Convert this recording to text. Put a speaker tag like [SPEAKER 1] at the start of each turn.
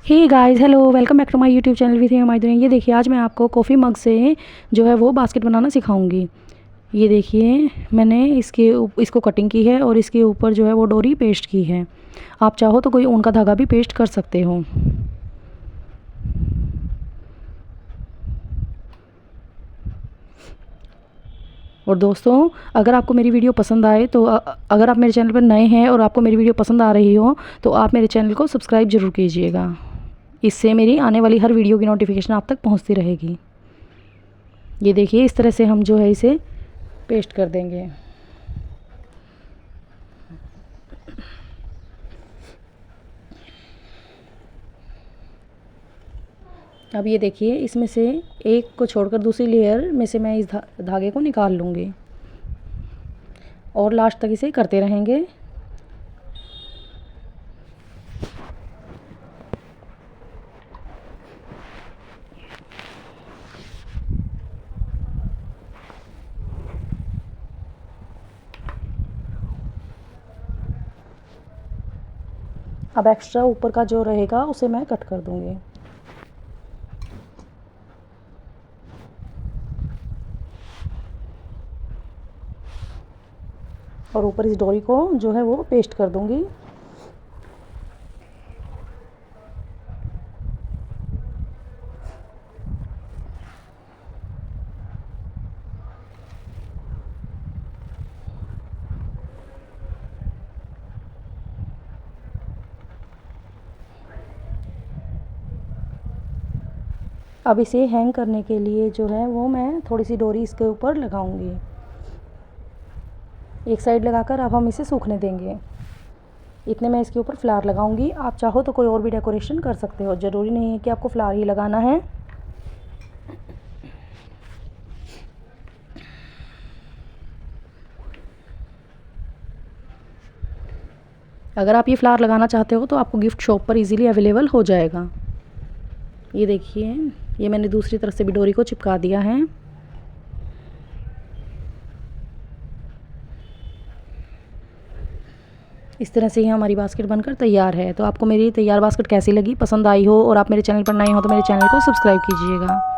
[SPEAKER 1] Hey guys, hello, welcome back to my YouTube channel with my दुनिया। ये देखिए, आज मैं आपको कॉफ़ी मग से जो है वो बास्केट बनाना सिखाऊंगी। ये देखिए, मैंने इसको कटिंग की है और इसके ऊपर जो है वो डोरी पेस्ट की है। आप चाहो तो कोई ऊन का धागा भी पेस्ट कर सकते हो। और दोस्तों, अगर आपको मेरी वीडियो पसंद आए तो अगर आप मेरे चैनल पर नए हैं और आपको मेरी वीडियो पसंद आ रही हो तो आप मेरे चैनल को सब्सक्राइब ज़रूर कीजिएगा। इससे मेरी आने वाली हर वीडियो की नोटिफिकेशन आप तक पहुंचती रहेगी। ये देखिए, इस तरह से हम जो है इसे पेस्ट कर देंगे। अब ये देखिए, इसमें से एक को छोड़कर दूसरी लेयर में से मैं इस धागे को निकाल लूँगी और लास्ट तक इसे करते रहेंगे। अब एक्स्ट्रा ऊपर का जो रहेगा उसे मैं कट कर दूँगी। और ऊपर इस डोरी को जो है वो पेस्ट कर दूँगी। अब इसे हैंग करने के लिए जो है वो मैं थोड़ी सी डोरी इसके ऊपर लगाऊंगी। एक साइड लगाकर अब हम इसे सूखने देंगे। इतने मैं इसके ऊपर फ्लावर लगाऊंगी। आप चाहो तो कोई और भी डेकोरेशन कर सकते हो, ज़रूरी नहीं है कि आपको फ्लावर ही लगाना है। अगर आप ये फ्लावर लगाना चाहते हो तो आपको गिफ्ट शॉप पर इजीली अवेलेबल हो जाएगा। ये देखिए, ये मैंने दूसरी तरफ से भी डोरी को चिपका दिया है। इस तरह से ही हमारी बास्केट बनकर तैयार है। तो आपको मेरी तैयार बास्केट कैसी लगी, पसंद आई हो और आप मेरे चैनल पर नए हो तो मेरे चैनल को सब्सक्राइब कीजिएगा।